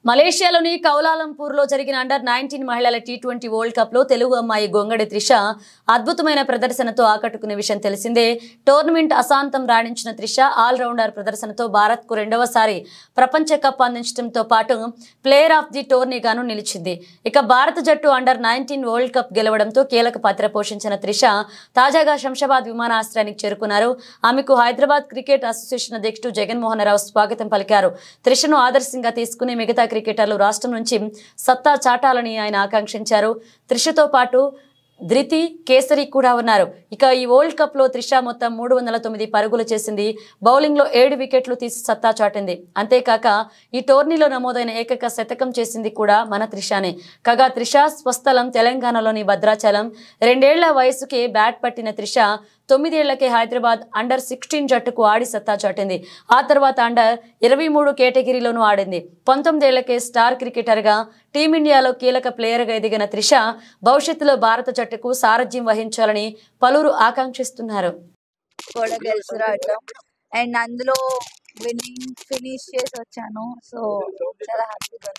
మలేషియాలోని కౌలాలంపూర్లో జరిగిన అండర్-19 మహిళల T20 world cup లో తెలుగు అమ్మాయి గొంగడి త్రిష అద్భుతమైన ప్రదర్శనతో ఆకట్టుకునే విషయం తెలిసిందే. టోర్నమెంట్ అశాంతం రాణించిన త్రిష ఆల్ రౌండర్ ప్రదర్శనతో భారత్ కు రెండవసారి ప్రపంచ కప్ అందించడంతో పాటు ప్లేయర్ ఆఫ్ ది టోర్నీగాను నిలిచింది. ఇక భారత జట్టు అండర్-19 వరల్డ్ కప్ గెలవడంతో కీలక పాత్ర పోషించిన త్రిష తాజాగా శంషాబాద్ విమానాశ్రయానికి చేరుకున్నారు. ఆమెకు హైదరాబాద్ క్రికెట్ అసోసియేషన్ అధ్యక్షుడు జగన్మోహన్ రావు స్వాగతం పలికారు. త్రిషను ఆదర్శంగా తీసుకుని మిగతా క్రికెటర్లు రాష్ట్రం నుంచి సత్తా చాటాలని ఆయన ఆకాంక్షించారు. త్రిషతో పాటు ధృతి కేసరి కూడా ఉన్నారు. ఇక ఈ వరల్డ్ కప్ లో త్రిష మొత్తం 309 పరుగులు చేసింది. బౌలింగ్ లో 7 వికెట్లు తీసి సత్తా చాటింది. అంతేకాక ఈ టోర్నీలో నమోదైన ఏకైక శతకం చేసింది కూడా మన త్రిషనే. కాగా త్రిష స్వస్థలం తెలంగాణలోని భద్రాచలం. 2 ఏళ్ల వయసుకే బ్యాట్ పట్టిన త్రిష 9 ఏళ్లకే హైదరాబాద్ అండర్-16 జట్టుకు ఆడి సత్తా చాటింది. ఆ తర్వాత అండర్-23 కేటగిరీలోనూ ఆడింది. 19 ఏళ్లకే స్టార్ క్రికెటర్గా టీమిండియాలో కీలక ప్లేయర్గా ఎదిగిన త్రిష భవిష్యత్తులో భారత జట్టుకు సారథ్యం వహించాలని పలువురు ఆకాంక్షిస్తున్నారు. అండ్ అందులో విన్నింగ్ ఫినిష్ చేసి వచ్చాను. సో చాలా హ్యాపీగా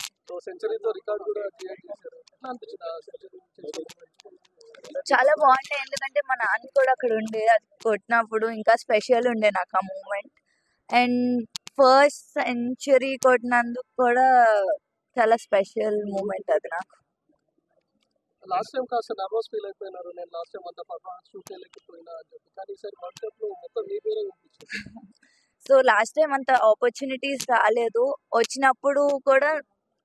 చాలా బాగుండే. ఎందుకంటే మా నాన్న కూడా అక్కడ ఉండే, అది కొట్టినప్పుడు ఇంకా స్పెషల్ ఉండే నాకు ఆ మూమెంట్. అండ్ ఫస్ట్ సెంచరీ కొట్టినందుకు కూడా చాలా స్పెషల్ మూమెంట్ అది నాకు. లాస్ట్ టైం కాస్త నర్వస్ ఫీల్ అయిపోయినారు. నేను లాస్ట్ టైం అంత పర్ఫార్మెన్స్ షూట్ చేయలేకపోయినా అని చెప్పి, కానీ ఈసారి వరల్డ్ కప్ లో మొత్తం మీ పేరే వినిపించింది. సో లాస్ట్ టైం అంత ఆపర్చునిటీస్ రాలేదు. వచ్చినప్పుడు కూడా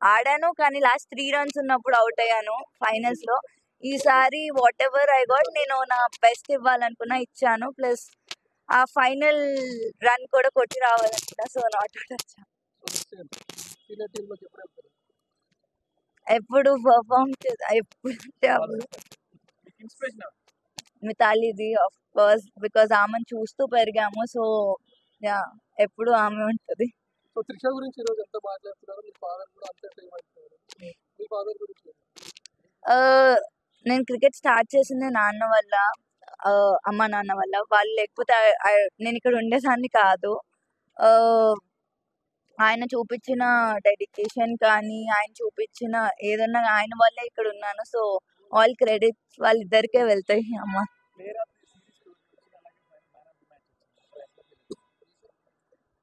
ఆడాను, కానీ లాస్ట్ 3 రన్స్ ఉన్నప్పుడు అవుట్ అయ్యాను ఫైనల్స్ లో. ఈసారి వాట్ ఎవర్ ఐ గాట్, నేను నా బెస్ట్ ఇవ్వాలనుకున్నా, ఇచ్చాను. ప్లస్ ఆ ఫైనల్ రన్ కూడా కొట్టి రావాలనుకున్నా. సో నాట్ అవుట్ వచ్చాను. ఎప్పుడు పర్ఫామ్ ఎప్పుడు మితాలీది ఆఫ్ కోర్స్, బికాస్ ఆమెను చూస్తూ పెరిగాము. సో యా, ఎప్పుడు ఆమె ఉంటుంది. సో త్రిష గురించి ఈరోజు ఎంత మాట్లాడుతున్నారు? మీ ఫాదర్ కూడా అంతే ఫేమ్ అవుతున్నారు. మీ ఫాదర్ గురించి నేను క్రికెట్ స్టార్ట్ చేసింది నాన్న వల్ల, అమ్మ నాన్న వల్ల. వాళ్ళు లేకపోతే నేను ఇక్కడ ఉండేదాన్ని కాదు. ఆయన చూపించిన డెడికేషన్ కానీ, ఆయన చూపించిన ఏదన్నా ఆయన వల్లే ఇక్కడ ఉన్నాను. సో ఆల్ క్రెడిట్స్ వాళ్ళిద్దరికే వెళ్తాయి. అమ్మ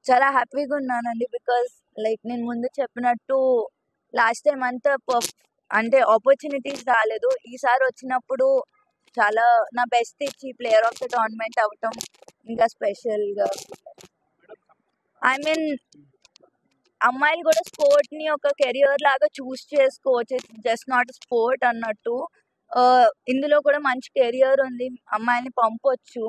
చాలా హ్యాపీగా ఉన్నానండి. బికాస్ లైక్ నేను ముందు చెప్పినట్టు లాస్ట్ టైం అంతా అంటే ఆపర్చునిటీస్ రాలేదు. ఈసారి వచ్చినప్పుడు చాలా నా బెస్ట్ ఇచ్చి ప్లేయర్ ఆఫ్ ద టోర్నమెంట్ అవ్వటం ఇంకా స్పెషల్గా. ఐ మీన్ అమ్మాయిలు కూడా స్పోర్ట్ ని ఒక కెరియర్ లాగా చూస్ చేసుకోవచ్చు. జస్ట్ నాట్ స్పోర్ట్ అన్నట్టు. ఇందులో కూడా మంచి కెరియర్ ఉంది, అమ్మాయిని పంపొచ్చు.